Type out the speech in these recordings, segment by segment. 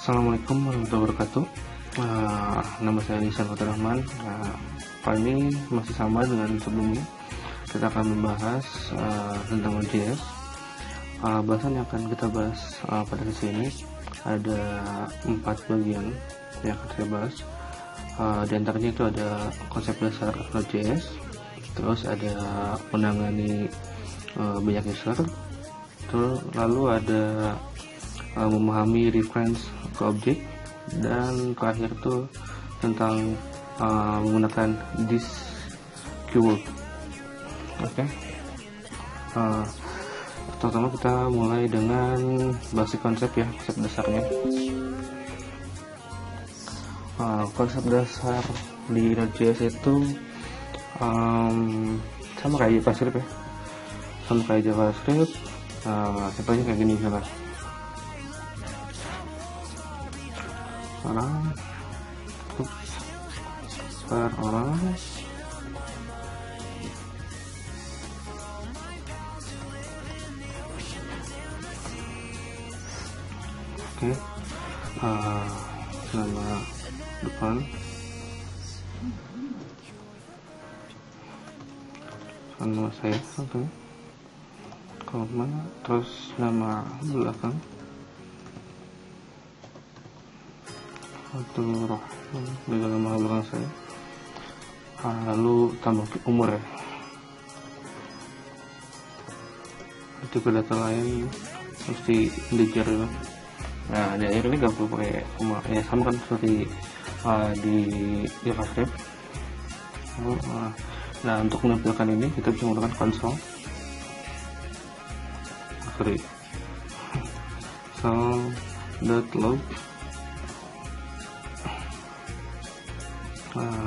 Assalamualaikum warahmatullahi wabarakatuh. Nama saya Nisan Fatur Rahman. Kali ini masih sama dengan sebelumnya. Kita akan membahas tentang Node.js. Bahasan yang akan kita bahas pada sesi ini ada 4 bagian yang akan saya bahas. Di antaranya itu ada konsep dasar Node.js, terus ada menangani banyak user, terus lalu ada memahami reference ke objek, dan terakhir itu tentang menggunakan this keyword. Oke. Pertama kita mulai dengan basic konsep ya, konsep dasarnya. Konsep dasar di Node.js itu sama kayak JavaScript ya, sama kayak JavaScript. Contohnya kayak gini misalnya. Orang oke, nama depan, nama saya, oke, koma, terus nama belakang, di dalam nama belakang saya, lalu tambah umur ya. Itu ke data lain mesti integer ya. Nah, di akhir ini gak perlu pakai koma ya, sama kan seperti di JavaScript. Nah, untuk menampilkan ini kita bisa menggunakan console.log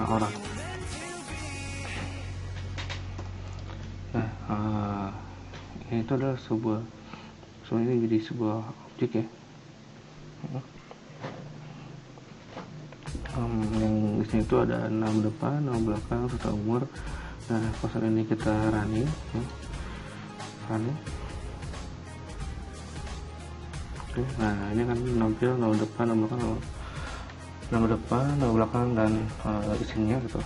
orang. Nah, ini itu adalah ini jadi sebuah objek ya. Yang di sini itu ada nama depan, nama belakang, serta umur. Nah, pasal ini kita running ya. Oke, nah ini kan nampil nama depan, nama belakang, dan isinya gitu.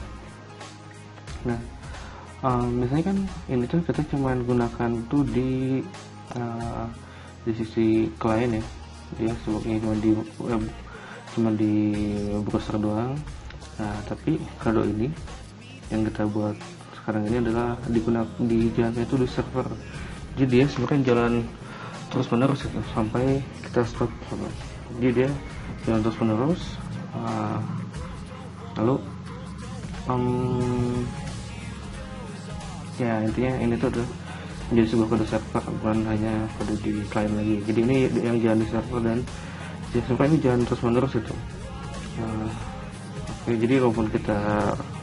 Nah, biasanya kan ini tuh kita cuma gunakan tuh di sisi klien ya. Dia sebutnya cuma di browser doang. Nah, tapi kado ini yang kita buat sekarang ini adalah dijalankan itu di server. Jadi dia sebenarnya jalan terus menerus itu sampai kita stop. Jadi dia jalan terus menerus. Lalu ya intinya ini tuh adalah menjadi sebuah kode server, bukan hanya kode di klien lagi. Jadi ini yang jalan di server, dan di server ini jalan terus menerus itu. Oke, jadi walaupun kita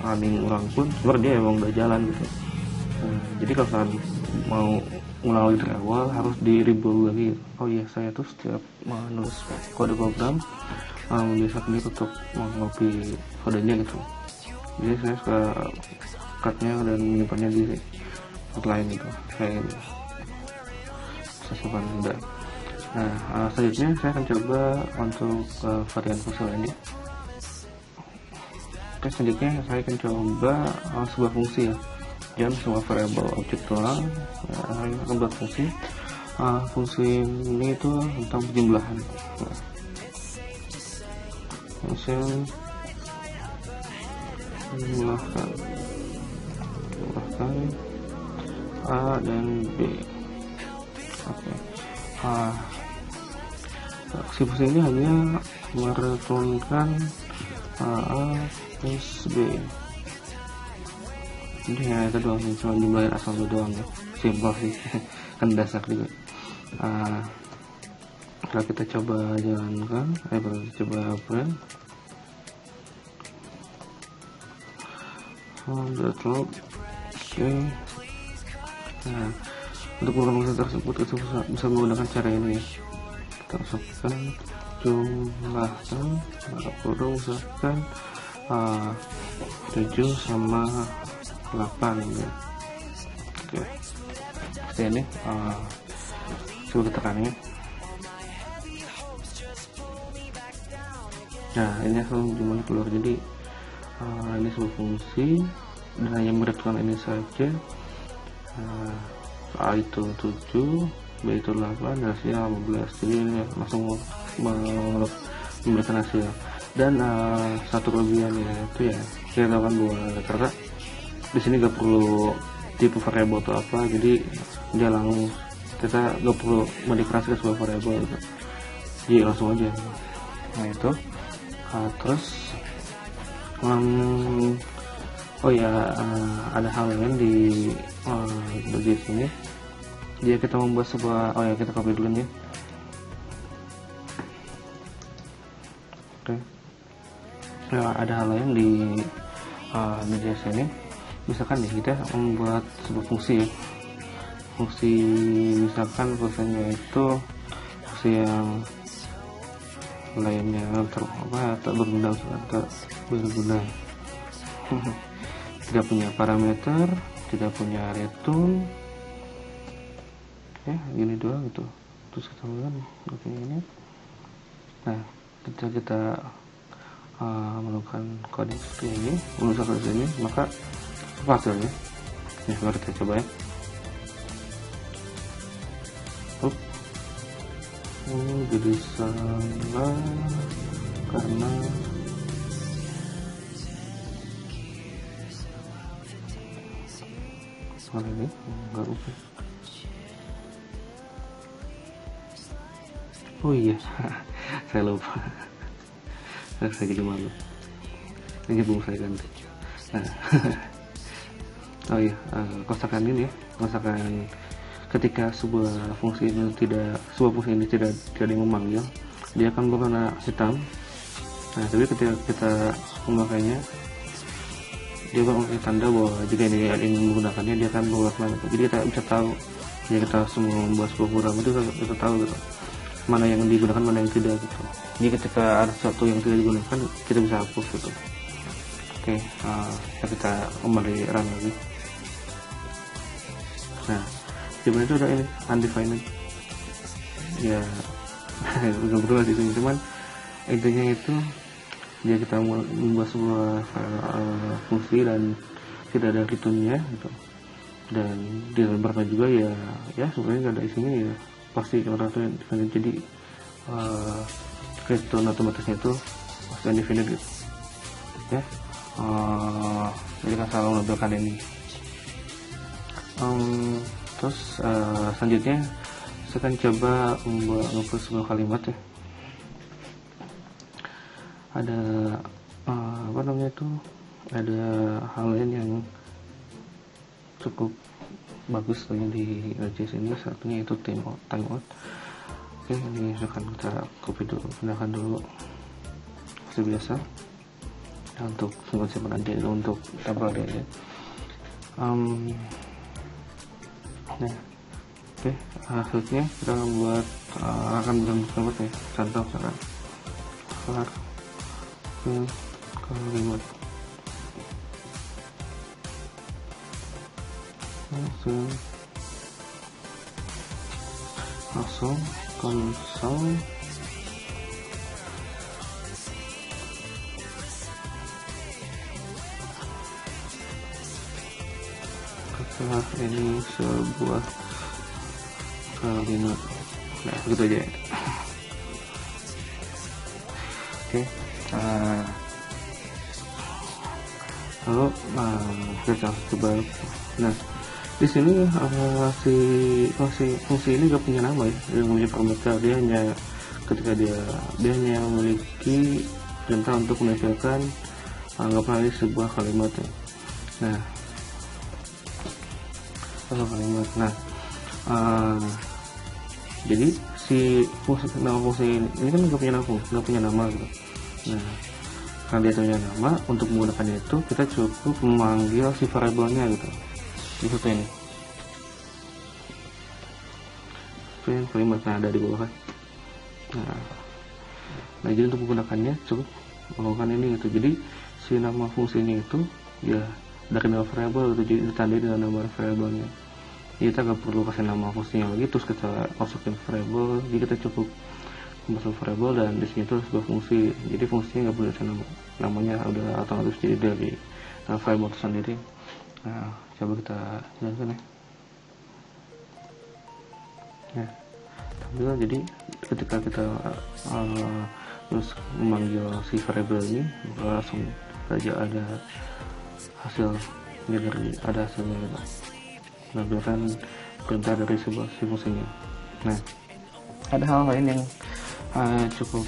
running ulang pun sebenarnya dia emang udah jalan gitu. Jadi kalau kalian mau ulang lagi dari awal harus di reboot lagi. Oh iya, saya tuh setiap menulis kode program biasanya ini untuk mengcopy kodenya gitu. Jadi saya suka cutnya dan menyimpannya di lain gitu, kayak saya simpan benda. Nah, selanjutnya saya akan coba untuk varian fungsi lainnya. Oke, selanjutnya saya akan coba sebuah fungsi ya, jangan semua variable objek doang. Saya akan buat fungsi. Fungsi ini itu tentang penjumlahan. Fungsi menjumlahkan A dan B. Oke. Si fungsi ini hanya mereturnkan A plus B. Jadi ya itu doang, cuma jumlahin asal itu doang ya. Simpel sih. Kan dasar juga. Kalau kita coba jalankan, coba print. Oke. Nah, untuk menggunakan fungsi tersebut kita bisa menggunakan cara ini ya. Kita masukkan jumlahkan, maka misalkan 7 sama 8 ya. Oke, seperti ini. Coba kita tekan ya. Nah ini langsung gimana keluar. Jadi ini sebuah fungsi dan hanya mereturkan ini saja. A itu 7, B itu 8, dan hasilnya 15. Jadi ini langsung memberikan hasil. Dan satu kelebihannya itu ya kita tahu kan bahwa karena di sini gak perlu tipe variabel atau apa, jadi dia langsung kita gak perlu mendeklarasikan sebuah variabel gitu. Jadi langsung aja. Nah itu terus oh ya, ada hal lain di bagian sini. Dia kita membuat sebuah, kita copy dulu nih. Oke. Nah, ada hal lain di JS ini. Misalkan nih kita membuat sebuah fungsi ya. Fungsi misalkan fungsinya itu fungsi yang lainnya tak berguna. Tidak punya parameter, tidak punya return, ya gini doang gitu. Terus kita melakukan ini. Nah ketika kita melakukan coding seperti ini, menuliskan seperti ini, maka apa hasilnya? Ini mari kita coba ya. Jadi salah karena soal ini enggak lupa. Oh iya, saya lupa. Saya jadi malu. Ini belum saya ganti. Nah, oh iya, kosakan ini ya, kosakan ketika sebuah fungsi ini tidak ada yang memanggil, dia akan berwarna hitam. Nah, tapi ketika kita memakainya, dia akan memberi tanda bahwa jika ini ada yang menggunakannya, dia akan berwarna gitu. Jadi kita bisa tahu, ya kita semua membuat sebuah program itu kita tahu gitu, mana yang digunakan, mana yang tidak gitu. Jadi ketika ada sesuatu yang tidak digunakan, kita bisa hapus gitu. Oke, kita kembali run lagi. Nah, gimana itu ada ini undefined ya. Udah berubah di sini, cuman intinya itu dia kita membuat sebuah fungsi dan tidak ada returnnya gitu, dan di dalam juga ya sebenarnya nggak ada isinya ya, pasti kalau itu undefined. Jadi return otomatisnya itu pasti undefined gitu ya. Jadi kan selalu menampilkan ini. Terus selanjutnya saya akan coba membuat sebuah kalimat ya. Ada ada hal lain yang cukup bagus di JS ini, satunya itu timeout. Oke, ini akan kita copy dulu, gunakan dulu seperti biasa untuk simpan nanti untuk temporary aja. Nah, oke, hasilnya kita membuat akan berbuat ya. Contoh misalkan kalimat langsung konsol setelah ini sebuah kalimat. Nah begitu aja ya. Oke, lalu kita coba. Nah di sini fungsi ini gak punya nama ya, dia punya parameter. Dia hanya ketika dia hanya memiliki perintah untuk menampilkan anggaplah sebuah kalimat ya. Nah kalimat. Nah jadi nama fungsi ini kan nggak punya nama gitu. Nah karena dia punya nama, untuk menggunakannya itu kita cukup memanggil si variabelnya gitu. Itu ini kalimat ada di bawah kan. Nah jadi untuk menggunakannya cukup melakukan ini gitu. Jadi si nama fungsinya itu ya dari nama variabel gitu, jadi ditandai dengan nama variabelnya. Jadi kita nggak perlu kasih nama fungsinya lagi terus kita masukin variabel, jadi kita cukup masuk variabel, dan di sini tuh sebuah fungsi, jadi fungsinya nggak boleh namanya udah otomatis jadi dari variabel itu sendiri. Nah, coba kita jalankan ya. Nah, tampil. Jadi ketika kita terus memanggil si variabel ini, langsung saja ada hasil dari ada hasilnya gitu, menampilkan perintah dari sebuah si fungsinya. Nah, ada hal lain yang cukup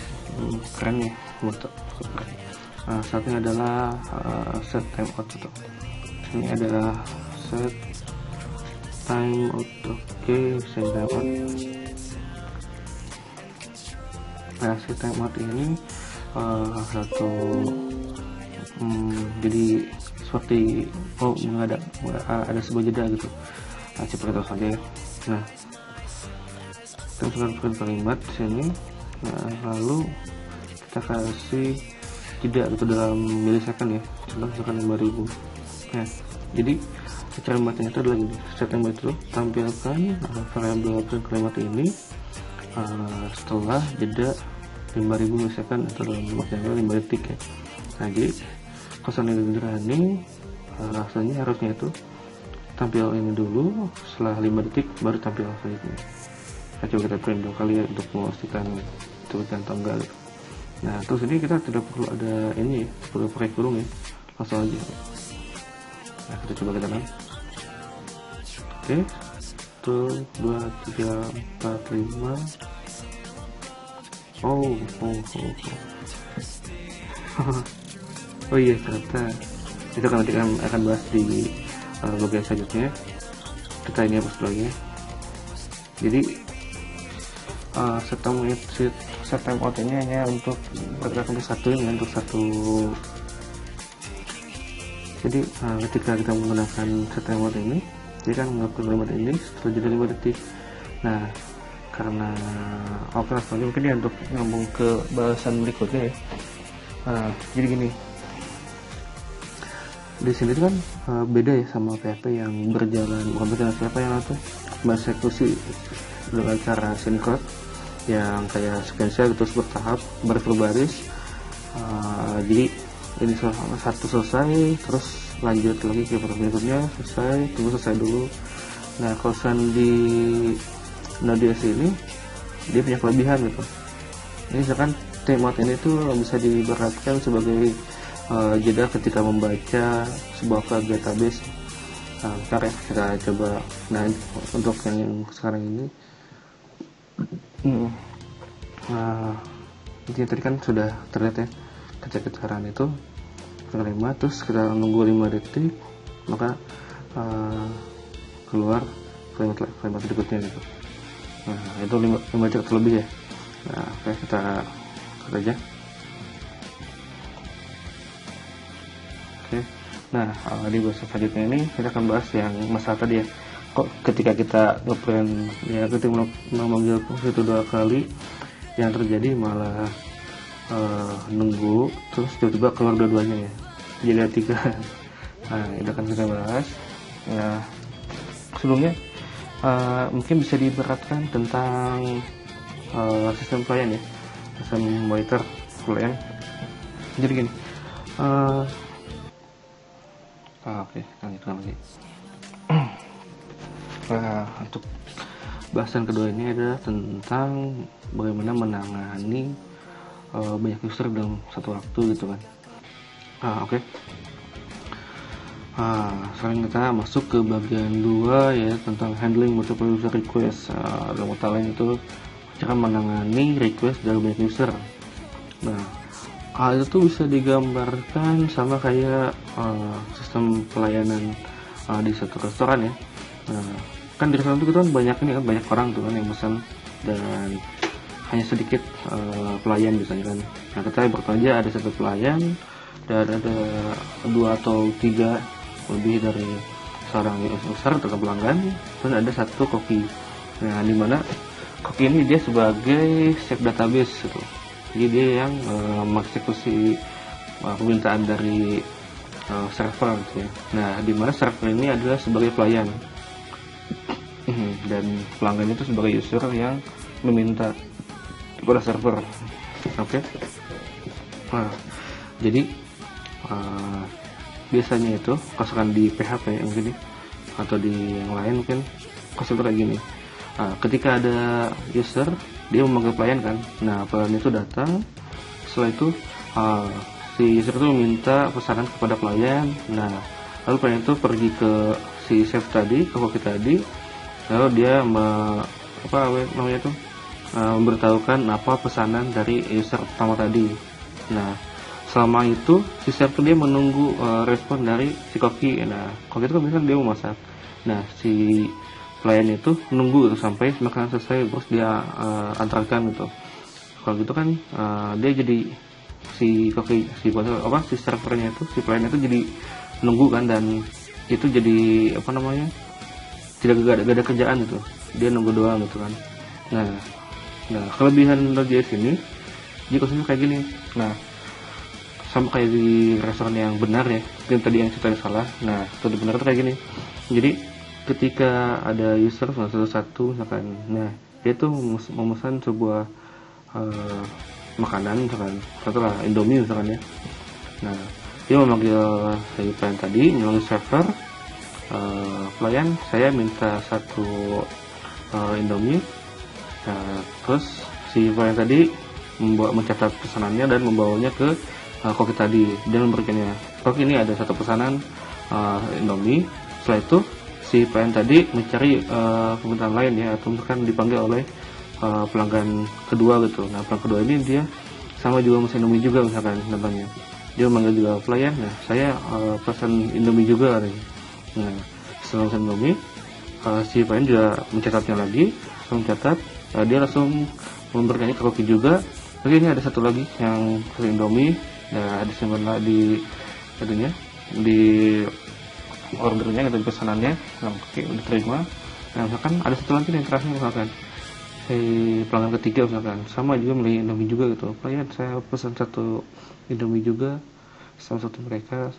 keren ya, satunya adalah set timeout gitu. Ini adalah set timeout. Oke, set timeout. Nah, set timeout ini satu jadi seperti ada sebuah jeda gitu. Coba kita saja ya. Nah, kita masukkan kalimat di sini. Nah, lalu kita kasih jeda itu dalam milisecond ya, contoh misalkan 5000. Nah, jadi kalimatnya itu adalah gini, set timeout itu tampilkan variabel kalimat ini setelah jeda 5000 milisecond atau dalam waktu 5 detik ya. Nah, jadi kosan ini rasanya harusnya itu tampil ini dulu, setelah 5 detik baru tampil selanjutnya. Nah, coba kita print dua kali ya untuk memastikan itu atau enggak gitu. Nah, terus ini kita tidak perlu ada ini ya, perlu pakai kurung ya, langsung aja. Nah, kita coba kita kan. Oke, 1, 2, 3, 4, 5. Oh iya, ternyata itu kan nanti akan bahas di bagian selanjutnya. Kita ini hapus lagi ya. Jadi set timeout ini hanya untuk bergerak untuk satu ini, untuk satu. Jadi ketika kita menggunakan set timeout ini, dia kan melakukan kalimat ini setelah jeda 5 detik. Nah, karena operasinya mungkin dia untuk nyambung ke bahasan berikutnya ya. Jadi gini, di sini kan beda ya sama PHP yang bukan berjalan PHP yang mengeksekusi dengan cara sinkron yang kayak sequential terus bertahap berbaris. Jadi ini satu selesai terus lanjut lagi ke berikutnya, tunggu selesai dulu. Nah, kalau di Node.js ini dia punya kelebihan gitu. Ini misalkan timeout ini tuh bisa diibaratkan sebagai jeda ketika membaca sebuah file database. Ntar ya kita coba. Nah, untuk yang sekarang ini ini tadi kan sudah terlihat ya, ketika sekarang itu kalimat terus kita nunggu 5 detik maka keluar kalimat berikutnya gitu. Nah, itu 5 detik terlebih ya. Nah, oke, kita aja. Oke. Nah, di bahasa selanjutnya ini kita akan bahas yang masalah tadi ya. Kok ketika kita ngeprint ya, ketika memanggil fungsi itu 2 kali, yang terjadi malah nunggu terus tiba-tiba keluar dua-duanya ya, jadi ada 3. Nah, itu akan kita bahas. Nah, sebelumnya mungkin bisa diibaratkan tentang sistem pelayan ya, sistem waiter pelayan. Jadi gini, oke, lanjutkan lagi. Untuk bahasan kedua ini adalah tentang bagaimana menangani banyak user dalam satu waktu gitu kan. Oke. Sekarang kita masuk ke bagian 2 ya, tentang handling multiple user request. Dalam kata lain itu cara menangani request dari banyak user. Nah, hal itu tuh bisa digambarkan sama kayak sistem pelayanan di satu restoran ya. Nah, kan di restoran itu kan banyak orang tuh kan yang pesan dan hanya sedikit pelayan misalnya kan. Nah, kita bertanya ada satu pelayan dan ada 2 atau 3 lebih dari seorang user atau pelanggan, dan ada satu koki. Nah, dimana koki ini dia sebagai set database gitu. Jadi dia yang mengeksekusi permintaan dari server gitu ya. Nah, dimana server ini adalah sebagai pelayan dan pelanggan itu sebagai user yang meminta. kepada server. Oke. Nah, jadi biasanya itu konsepnya di PHP yang gini atau di yang lain mungkin konsepnya kayak gini. Ketika ada user, dia memanggil pelayan kan. Nah, pelayan itu datang. Setelah itu si user itu meminta pesanan kepada pelayan. Nah, lalu pelayan itu pergi ke si chef tadi, ke koki tadi. Lalu dia memberitahukan apa pesanan dari user pertama tadi. Nah, selama itu si chef dia menunggu respon dari si koki. Nah, koki itu kan biasanya dia mau masak. Nah, si pelayan itu menunggu sampai makanan selesai, terus dia antarkan gitu. Kalau gitu kan dia jadi si koki si servernya itu, si pelayan itu jadi menunggu kan, dan itu jadi tidak ada kerjaan gitu, dia nunggu doang gitu kan. Nah kelebihan Node.js ini jika khususnya kayak gini. Nah, sama kayak di restoran yang benar ya, mungkin tadi yang ceritanya salah. Nah, itu benar itu kayak gini. Jadi ketika ada user satu misalkan, nah dia tuh memesan sebuah makanan, misalkan contohnya Indomie misalkan ya. Nah, dia memanggil si pelayan tadi, melalui server, pelayan saya minta satu Indomie. Nah, terus si pelayan tadi mencatat pesanannya dan membawanya ke koki tadi. Dia memberikannya, koki ini ada satu pesanan Indomie. Setelah itu si pelayan tadi mencari permintaan lain ya, atau misalkan dipanggil oleh pelanggan kedua gitu. Nah, pelanggan kedua ini dia sama juga mesin Indomie juga misalkan contohnya. Dia memanggil juga pelayan, nah saya pesan Indomie juga nih. Nah, setelah pesan Indomie, si pelayan juga mencatatnya lagi, dia langsung memberikannya ke koki juga. Oke, ini ada satu lagi yang pesan Indomie. Nah, di ordernya gitu, pesanannya. Nah, oke, udah terima. Nah, misalkan ada satu lagi yang terakhir, misalkan si pelanggan ketiga misalkan sama juga beli Indomie juga gitu. Pelayan saya pesan satu Indomie juga sama satu mereka.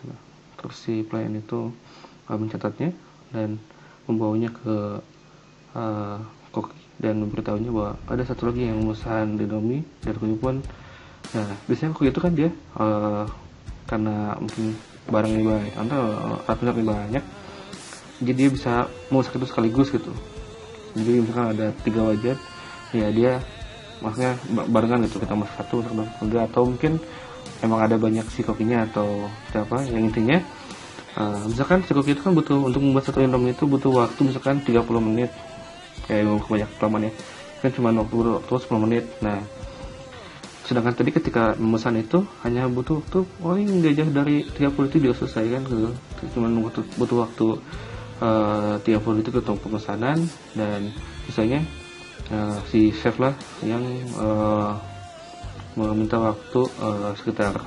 Terus si pelayan itu mencatatnya dan membawanya ke koki dan memberitahunya bahwa ada satu lagi yang memesan Indomie dan koki pun. Nah, biasanya koki itu kan dia karena mungkin barangnya banyak atau ratusan banyak, jadi dia bisa masak itu sekaligus gitu. Jadi misalkan ada 3 wajan, ya dia maksudnya barengan gitu, kita masak satu atau mungkin emang ada banyak si kokinya atau siapa yang intinya misalkan si koki itu kan butuh untuk membuat satu Indomie itu butuh waktu misalkan 30 menit, kayak banyak kelamaan ya kan, cuma waktu 10 menit. Nah, sedangkan tadi ketika memesan itu hanya butuh waktu nggak jauh dari 30 itu juga selesai kan gitu. Cuma butuh waktu 30 itu untuk pemesanan, dan misalnya si chef lah yang meminta waktu sekitar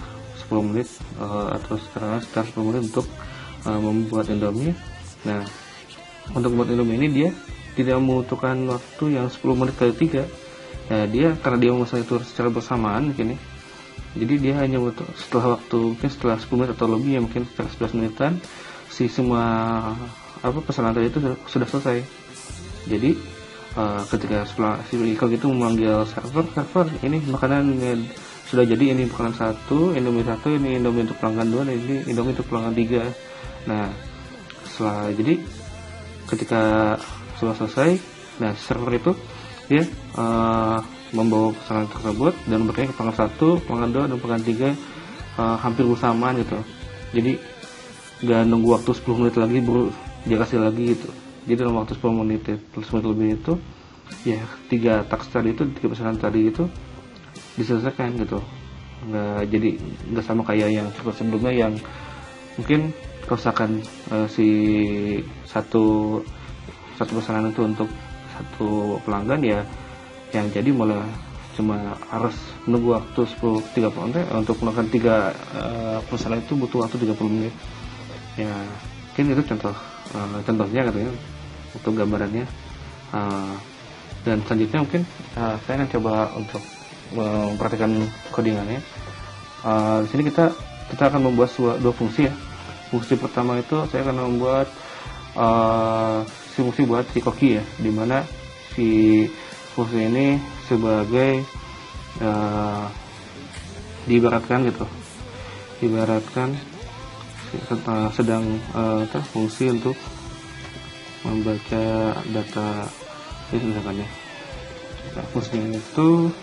10 menit atau sekitar 10 menit untuk membuat Indomie. Nah, untuk membuat Indomie ini dia tidak membutuhkan waktu yang 10 menit kali 3. Nah, karena dia memesan itu secara bersamaan mungkin ya, jadi dia hanya butuh setelah 10 menit atau lebih ya, mungkin sekitar 11 menitan si semua pesanan tadi itu sudah selesai. Jadi ketika si koki itu memanggil server ini makanan sudah jadi, ini makanan Indomie 1, ini Indomie untuk pelanggan 2, dan ini Indomie untuk pelanggan 3. Nah, jadi ketika sudah selesai, nah server itu dia membawa pesanan tersebut dan memberikannya ke pelanggan 1, pelanggan 2, dan pelanggan 3 hampir bersamaan gitu. Jadi nggak nunggu waktu 10 menit lagi baru dia kasih lagi gitu. Jadi dalam waktu 10 menit lebih itu ya 3 task tadi itu, 3 pesanan tadi itu diselesaikan gitu. Nggak sama kayak yang sebelumnya yang mungkin kerusakan si satu pesanan itu untuk satu pelanggan ya, yang jadi malah cuma harus menunggu waktu 30 menit untuk melakukan 3 pesanan itu butuh waktu 30 menit ya. Mungkin itu contohnya katanya untuk gambarannya. Dan selanjutnya mungkin saya akan coba untuk memperhatikan codingannya. Di sini kita akan membuat 2 fungsi ya. Fungsi pertama itu saya akan membuat fungsi buat si koki ya, dimana si fungsi ini sebagai diibaratkan gitu, ibaratkan sedang fungsi untuk membaca data misalkan ya. Nah, fungsinya itu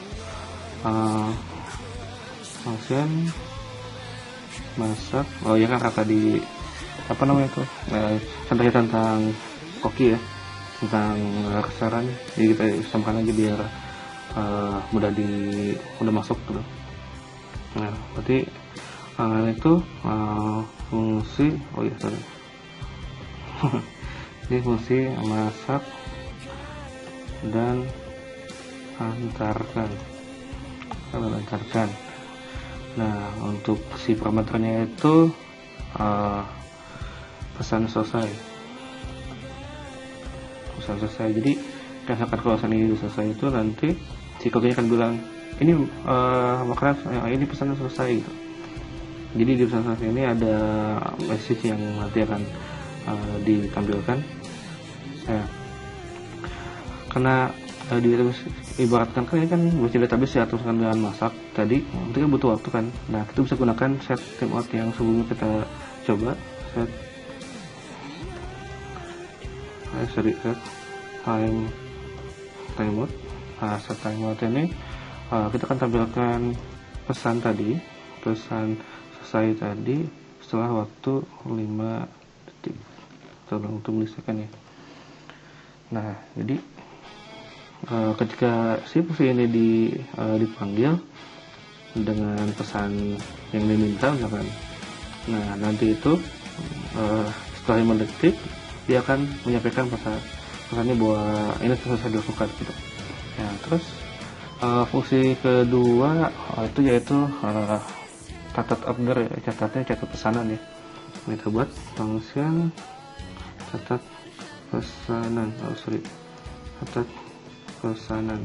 function masak. Oh ya kan tadi apa namanya itu, contohnya tentang koki ya, tentang restoran, jadi kita samakan aja biar mudah masuk gitu. Nah berarti itu fungsi ini fungsi masak dan antarkan. Nah untuk si parameternya itu pesan selesai. Jadi misalkan kalau ini selesai itu nanti si kokinya akan bilang ini makanan ini pesan selesai gitu. Jadi di pesan selesai ini ada message yang nanti akan ditampilkan. Nah, karena ibaratkan kan ini kan baca database ya, terus dengan masak tadi itu kan butuh waktu kan. Nah kita bisa gunakan set timeout yang sebelumnya kita coba, set timeout. Nah set timeout ini kita akan tampilkan pesan selesai tadi setelah waktu 5 detik atau waktu milisecond ya. Nah jadi ketika si fungsi ini dipanggil dengan pesan yang diminta misalkan, nah nanti itu setelah 5 detik dia akan menyampaikan pesannya bahwa ini selesai dilakukan gitu. Nah terus fungsi kedua itu yaitu catat order ya, catat pesanan ya. Kita buat function catat pesanan, catat pesanan.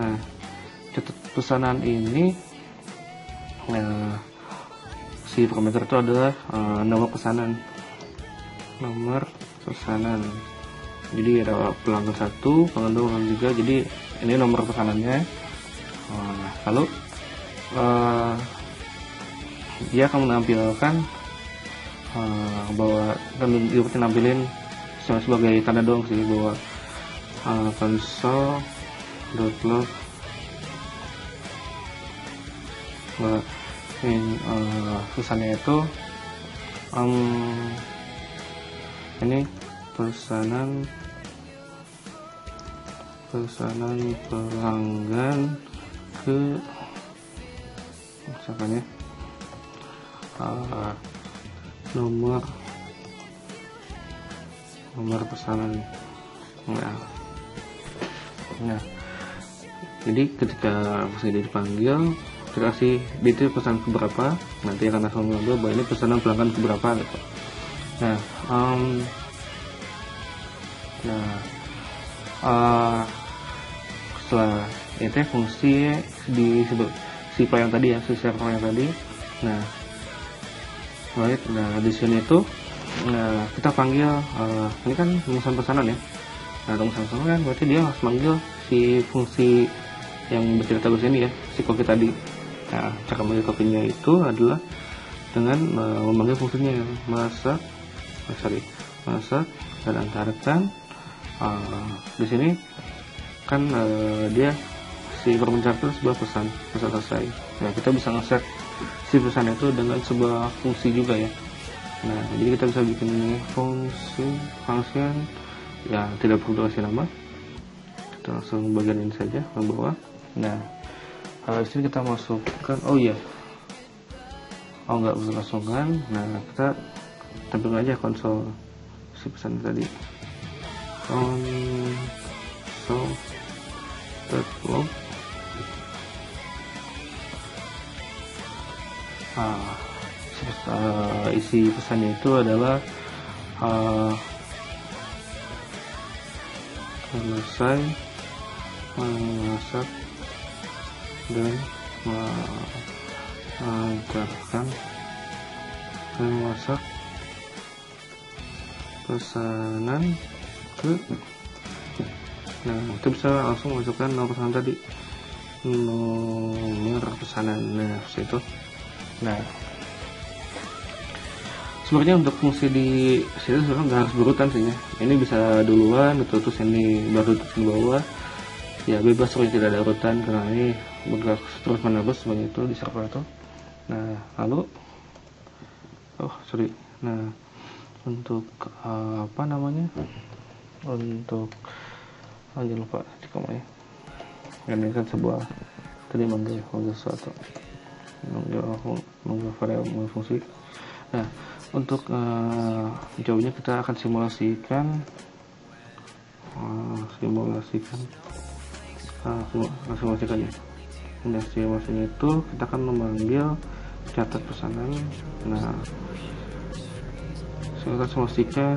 Nah catat pesanan ini si parameter itu adalah nomor pesanan. Jadi ada pelanggan 1, pelanggan 2, pelanggan 3, jadi ini nomor pesanannya. Lalu dia akan menampilkan bahwa dia nampilin sebagai tanda doang sih bahwa console.log pesannya itu ini pesanan pelanggan ke misalkan ya nomor pesanan. Nah jadi ketika pesan dipanggil kita kasih detail pesan keberapa, nanti akan langsung ngambil bahwa ini pesanan pelanggan keberapa gitu. Setelah itu fungsi di si file yang tadi ya, si server yang tadi. Nah di sini itu kita panggil ini kan rumusan pesanan ya. Nah rumusan pesanan kan berarti dia harus manggil si fungsi yang bercerita database ini ya, si koki tadi. Nah cara manggil kokinya itu adalah dengan memanggil fungsinya masak dan antarkan. Di sini kan dia si mencatat sebuah pesan selesai. Nah kita bisa ngeset si pesan itu dengan sebuah fungsi juga ya. Nah jadi kita bisa bikin function ya, tidak perlu kasih nama, kita langsung bagian ini saja ke bawah. Nah di sini kita masukkan nggak usah langsungkan. Nah kita tampilkan aja konsol si pesan tadi, console.log. Isi pesannya itu adalah selesai memasak dan mengantarkan memasak pesanan ke. Nah itu bisa langsung masukkan nomor pesanan tadi. nomor pesanan. Nah, itu. Nah, sebenarnya untuk fungsi di situ sebenarnya nggak harus berurutan sih ya. Ini bisa duluan gitu, terus ini baru di bawah. Ya bebas, kalau tidak ada urutan karena ini bergerak terus menerus seperti itu di server itu. Nah, lalu nah, untuk apa namanya, untuk jangan lupa di komen ya. Ini kan sebuah tadi manggil sesuatu, manggil variabel fungsi. Nah, untuk jauhnya kita akan simulasikan simulasikannya. Nah, simulasinya itu kita akan memanggil catat pesanan. Nah, saya akan simulasikan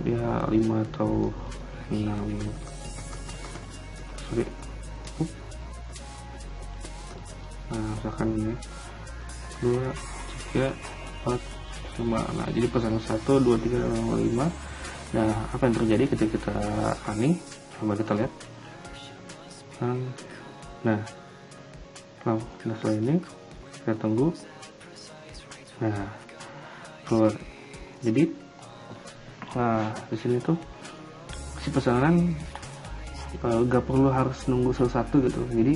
ya 5 atau 6 nah, misalkan ini 2, 3, 4, 5. Nah, jadi pesanan 1, 2, 3, 4, 5. Nah, apa yang terjadi ketika kita running? Coba kita lihat. Nah, setelah ini kita tunggu. Nah, keluar. Jadi, di sini tuh si pesanan gak perlu harus nunggu satu-satu gitu. Jadi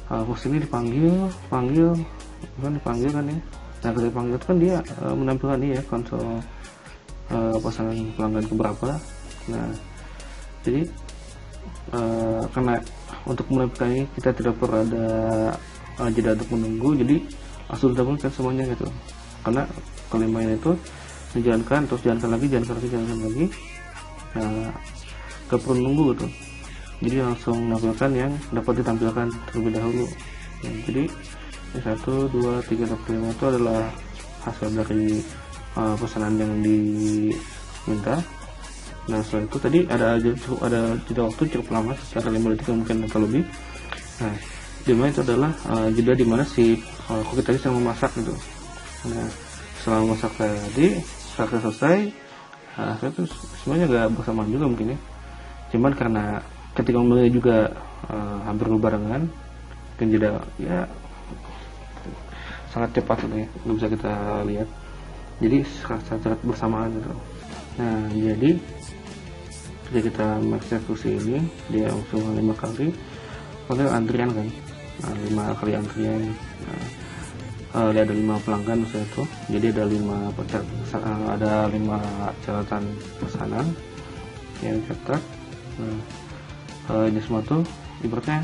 fungsi ini dipanggil kan ya. Nah, ketika dipanggil itu kan dia menampilkan dia konsol pesanan pelanggan keberapa. Nah, jadi karena untuk menampilkan ini kita tidak perlu ada jeda untuk menunggu, jadi langsung ditampilkan semuanya gitu. Karena kalimatnya itu dijalankan, terus jalankan lagi. Nah, gak perlu nunggu gitu. Jadi langsung menampilkan yang dapat ditampilkan terlebih dahulu. Nah, jadi 1, 2, 3, 4, 5 itu adalah hasil dari pesanan yang diminta. Nah, setelah itu tadi ada jeda waktu cukup lama, sekitar 5 detik mungkin atau lebih. Nah, dimana itu adalah jeda dimana si cookie tadi sedang memasak gitu. Nah, setelah memasak tadi, setelah selesai, itu semuanya gak bersamaan juga mungkin ya. Cuman karena ketika memulai juga hampir berbarengan, mungkin jeda ya sangat cepat gitu ya, nggak bisa kita lihat. Jadi sangat bersamaan gitu. Nah, jadi ketika kita mengeksekusi ini, dia langsung 5 kali, padahal antrian kan, 5 kali antrian. Dia ada 5 pelanggan misalnya itu, jadi ada 5 catatan pesanan yang dicatat. Ini semua tuh ibaratnya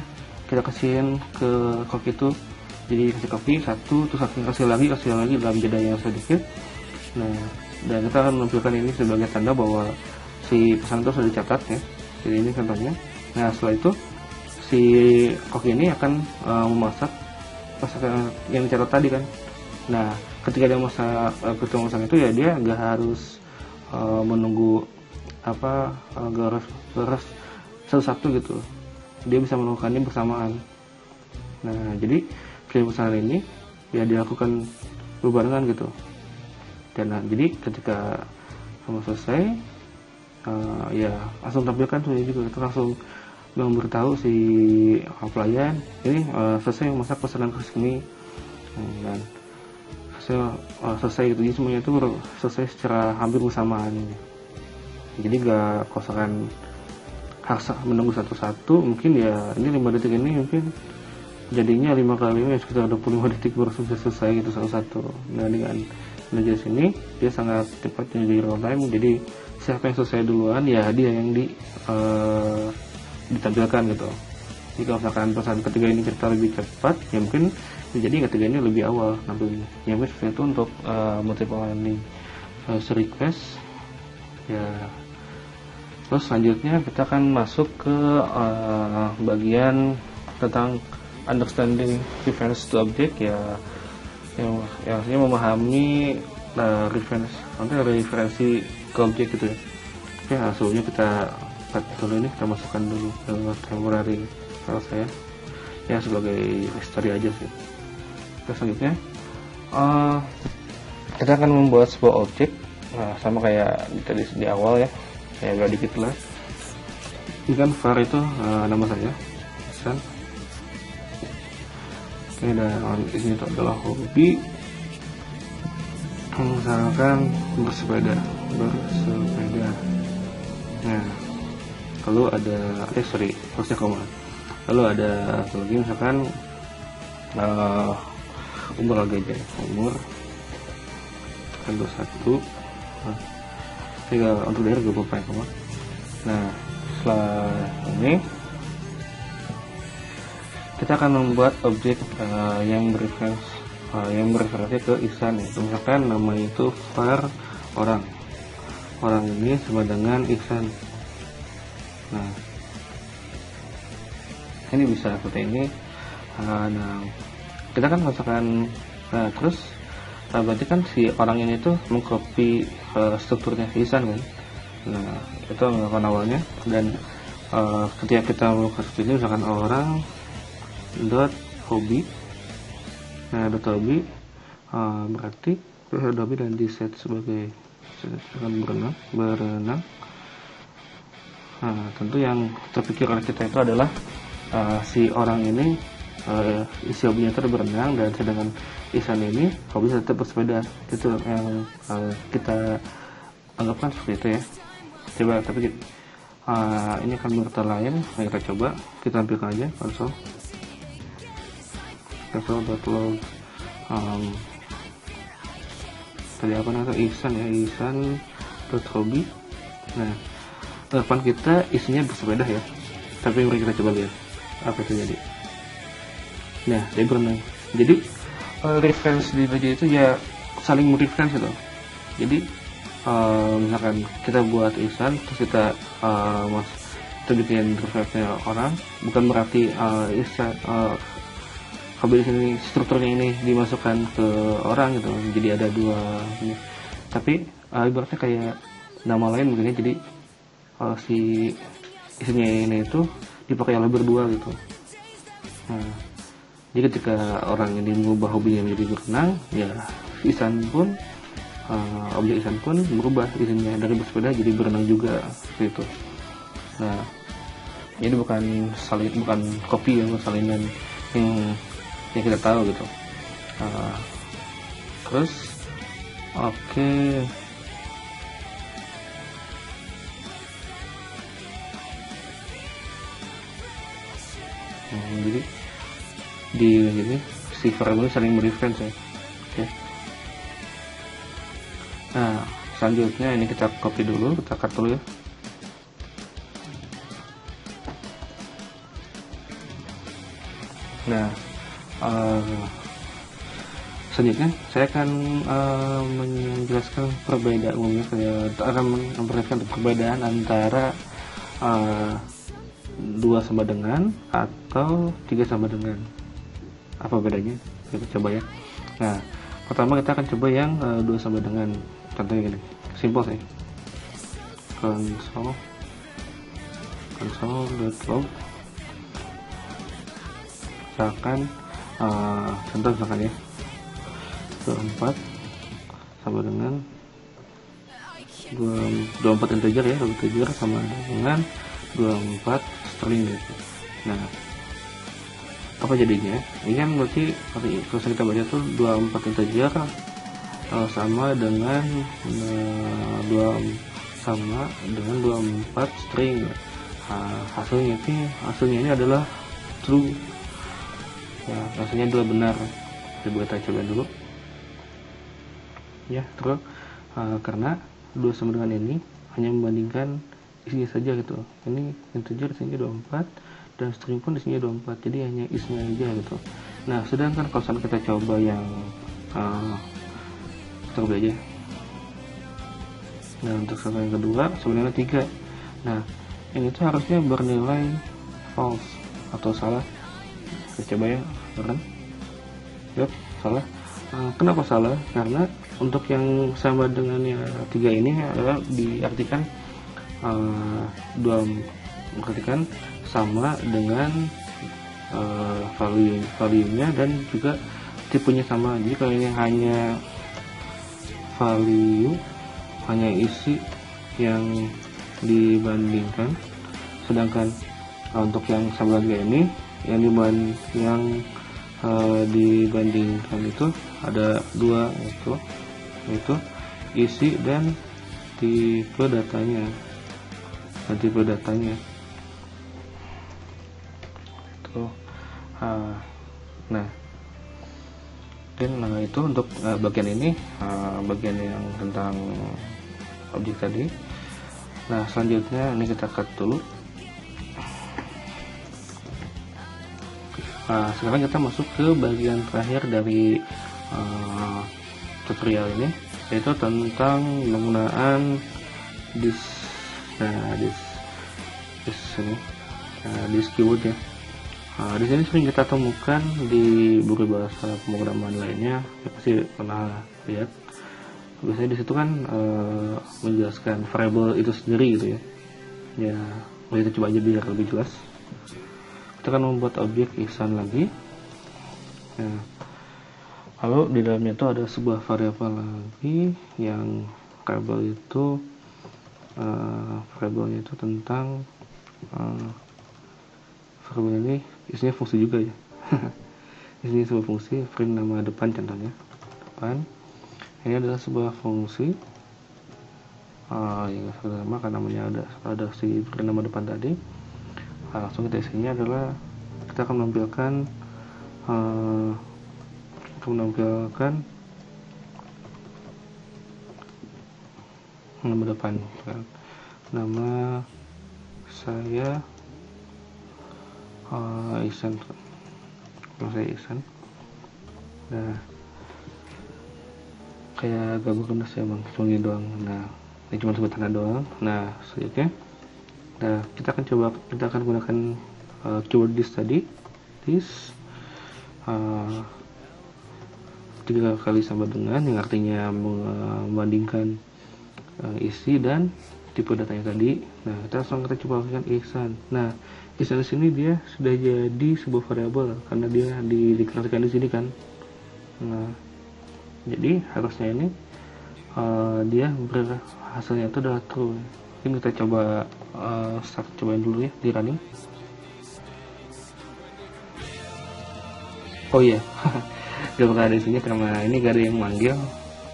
kita kasihin ke koki itu, jadi kasih kopi 1, terus kasih lagi dalam jeda yang sedikit. Nah, dan kita akan menampilkan ini sebagai tanda bahwa si pesan itu sudah dicatat ya. Jadi ini contohnya. Nah, setelah itu si koki ini akan memasak masakan yang dicatat tadi kan. Nah, ketika dia masak itu ya dia nggak harus menunggu harus satu-satu gitu. Dia bisa melakukannya bersamaan. Nah, jadi kirim pesanan ini ya dilakukan berbarengan gitu. Dan jadi ketika selesai ya langsung tampilkan semuanya juga, kita langsung memberitahu si pelayan ini selesai memasak pesanan resmi. Dan selesai gitu, jadi semuanya itu selesai secara hampir bersamaan. Jadi gak kosongan harus menunggu satu-satu. Mungkin ya ini 5 detik ini mungkin jadinya 5 kali ini sekitar 25 detik baru selesai gitu satu-satu. Nah, dengan jenis ini dia sangat cepat jadi real time. Jadi siapa yang selesai duluan ya dia yang ditampilkan gitu. Jika misalkan pesan ketiga ini cerita lebih cepat, ya mungkin jadi ketiga ini lebih awal nampilnya. Ya mungkin seperti itu untuk multiple learning request ya. Terus selanjutnya kita akan masuk ke bagian tentang understanding reference to object ya, yang artinya memahami referensi ke objek gitu ya. Oke, sebelumnya kita dulu ini kita masukkan dulu ke temporary file saya ya sebagai history aja sih. Terus selanjutnya kita akan membuat sebuah objek, sama kayak tadi di awal ya, kayak agak dikit lah. Ini kan var itu nama saya pesan. Oke, dan di sini itu adalah hobi, misalkan bersepeda. Nah, lalu ada harusnya koma. Lalu ada lagi misalkan umur lagi aja, umur 21. Tinggal untuk daerah gue lupa ya, koma. Nah, setelah ini kita akan membuat objek yang bereferensi ke Ihsan ya. Misalkan nama itu var orang ini sama dengan Ihsan. Nah, ini bisa seperti ini. Nah, kita kan misalkan, nah terus berarti kan si orang ini tuh mengcopy strukturnya Ihsan kan. Nah, itu melakukan awalnya, dan ketika kita melakukan seperti ini, misalkan orang .hobi. Nah, .hobi berarti .hobi dan di set sebagai berenang. Nah, tentu yang terpikir oleh kita itu adalah si orang ini isi hobinya itu berenang, dan sedangkan Ihsan ini hobi tetap bersepeda. Itu yang kita anggapkan seperti itu ya. Coba, tapi ini akan berkata lain. Nah, kita coba, kita tampilkan aja console.log tadi apa namanya, Ihsan ya, Ihsan.hobi. Nah, depan kita isinya bersepeda ya, tapi mari kita coba lihat apa itu jadi. Nah, dia berenang. Jadi reference di bagian itu ya saling mereference itu. Jadi misalkan kita buat Ihsan, terus kita bikin referensinya orang, bukan berarti Ihsan hobi di sini strukturnya ini dimasukkan ke orang gitu. Jadi ada dua ini. Tapi ibaratnya kayak nama lain mungkin ya. Jadi si isinya ini itu dipakai oleh berdua gitu. Nah, jadi ketika orang ini mengubah hobinya menjadi berenang, ya Ihsan pun objek Ihsan pun berubah isinya dari bersepeda jadi berenang juga seperti itu. Nah, ini bukan copy, yang salinan yang kita tahu gitu. Terus oke. Jadi di sini si variable saling mereference ya. Oke. Nah, selanjutnya ini kita copy dulu, kita cut dulu ya. Nah, selanjutnya saya akan menjelaskan perbedaan umumnya, akan memperlihatkan perbedaan antara 2 sama dengan atau 3 sama dengan. Apa bedanya? Kita coba ya. Nah, pertama kita akan coba yang 2 sama dengan. Contohnya gini, simple sih. console.log misalkan contoh misalkan ya 24 sama dengan 24 integer ya, 24 integer sama dengan 24 string gitu. Nah, apa jadinya? Ini kan berarti kalau kita baca tuh 24 integer sama dengan 24 string. Hasilnya ini adalah true. Ya, hasilnya adalah benar. Coba kita coba dulu. Ya, terus karena 2 sama dengan ini hanya membandingkan isinya saja gitu. Ini integer isinya 24 dan string pun isinya 24. Jadi hanya isinya aja gitu. Nah, sedangkan kalau kita coba yang kita coba aja. Nah, untuk yang kedua sebenarnya 3. Nah, ini tuh harusnya bernilai false atau salah. Kita coba ya, kan? Yuk, salah. Kenapa salah? Karena untuk yang sama dengan yang 3 ini adalah diartikan diartikan sama dengan value-nya dan juga tipenya sama. Jadi kalau ini hanya value, hanya isi yang dibandingkan, sedangkan untuk yang sama dengan ini yang dibandingkan itu ada dua, yaitu isi dan tipe datanya. Tuh. Nah, itu untuk bagian ini, bagian yang tentang objek tadi. Nah, selanjutnya ini kita cut dulu. Sekarang kita masuk ke bagian terakhir dari tutorial ini, yaitu tentang penggunaan disk keyword ya. Di sini sering kita temukan di buku bahasa pemrograman lainnya, ya pasti pernah lihat. Biasanya di situ kan menjelaskan variable itu sendiri gitu ya. Ya, kita coba aja biar lebih jelas. Kita akan membuat objek ihsan lagi. Nah, lalu di dalamnya itu ada sebuah variabel lagi yang variabel itu variabelnya itu tentang variabel ini isinya fungsi juga ya. Ini sebuah fungsi print nama depan, contohnya depan. Ini adalah sebuah fungsi yang sama karena namanya ada si print nama depan tadi. Langsung kita isinya adalah kita akan menampilkan nama depan kan. Nama saya Ihsan. Nah, kayak agak berkenas ya bang, cuma ini doang. Nah, ini cuma sebutannya doang. Nah, selanjutnya kita akan gunakan keyword disk tadi. Disk 3 kali sama dengan, yang artinya membandingkan isi dan tipe datanya tadi. Nah, kita coba lakukan ihsan. Nah, ihsan di sini dia sudah jadi sebuah variabel karena dia dideklarasikan di sini kan. Nah, jadi harusnya ini dia hasilnya itu adalah true. Ini kita coba cobain dulu ya di running. Oh iya, gak bakal ada di sini karena ini gak ada yang manggil.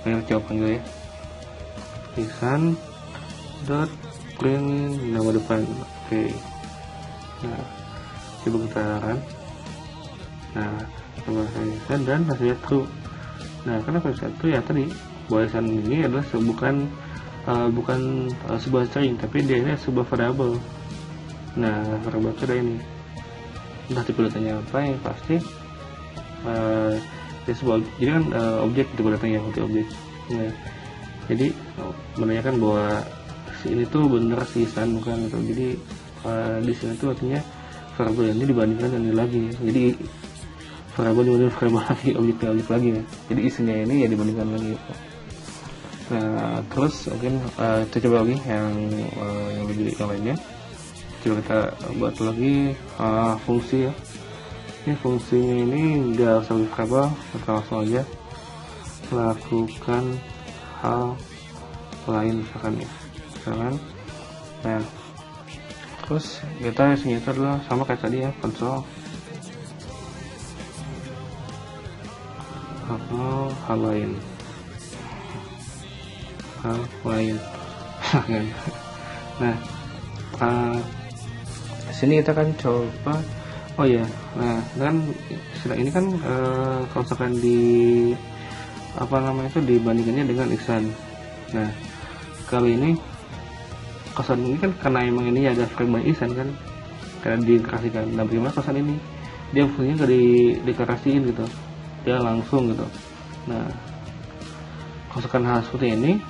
Ayo coba panggil ya. Ihsan dot print nama depan. Oke. Nah, coba kita run. Nah, coba ihsan dan hasilnya true. Nah, kenapa bisa true ya tadi? Bahwa ihsan ini adalah bukan sebuah string, tapi dia ini sebuah variabel. Nah, variabel itu ada ini. Entah tipe datanya apa, yang pasti dia sebuah, jadi kan objek tipe datanya objek. Nah, jadi menanyakan bahwa si ini tuh bener si ihsan bukan gitu. Jadi di sini tuh artinya variabel ini dibandingkan dengan ini lagi. Jadi variabel dibandingkan variabel lagi, objek lagi ya. Jadi isinya ini ya dibandingkan lagi. Nah, terus mungkin kita coba lagi yang lainnya. Coba kita buat lagi fungsi ya. Ini fungsinya ini nggak usah variabel, kita langsung aja lakukan hal lain misalkan ya. Nah, terus kita isinya itu adalah sama kayak tadi ya, konsol hal lain. Nah, sini kita akan coba. Oh ya, nah kan ini kan kalau misalkan dibandingkannya dengan ihsan. Nah, kali ini kosan ini kan karena emang ini ada frame ihsan kan, karena dideklarasikan. Nah, bagaimana kosan ini dia fungsinya nggak dideklarasiin gitu, dia langsung gitu. Nah, kosan hal seperti ini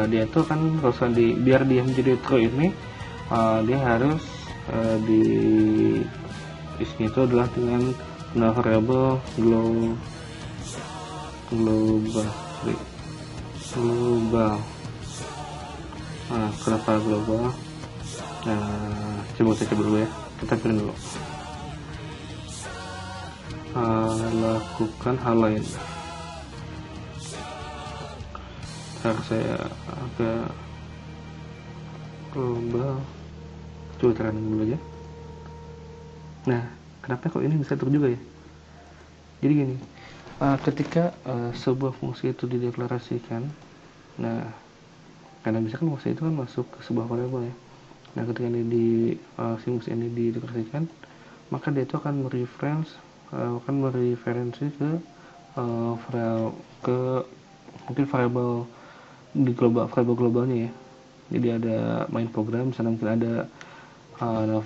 dia tuh kan kosan biar dia menjadi true ini dia harus di isinya itu adalah dengan variabel global. Nah, kenapa global? Nah, coba dulu ya, kita print dulu. Lakukan hal lain. Harus saya agak global. Coba kita running dulu aja. Nah, kenapa kok ini bisa true juga ya? Jadi gini, ketika sebuah fungsi itu dideklarasikan, nah karena bisa kan fungsi itu kan masuk ke sebuah variabel ya. Nah ketika ini si fungsi ini dideklarasikan, maka dia itu akan mereferensi ke ke mungkin variabel di variabel globalnya ya. Jadi ada main program, misalnya mungkin ada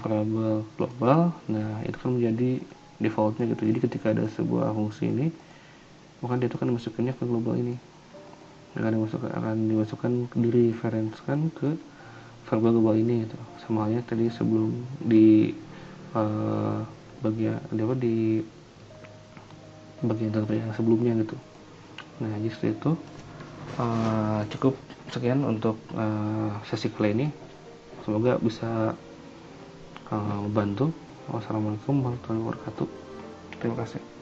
variabel global, nah itu kan menjadi defaultnya gitu. Jadi ketika ada sebuah fungsi ini, maka dia itu akan dimasukinnya ke global ini, akan dimasukkan direferensikan ke variabel global ini gitu. Sama halnya tadi sebelum di bagian yang sebelumnya gitu. Nah justru itu cukup sekian untuk sesi kali ini, semoga bisa membantu. Wassalamualaikum warahmatullahi wabarakatuh. Terima kasih.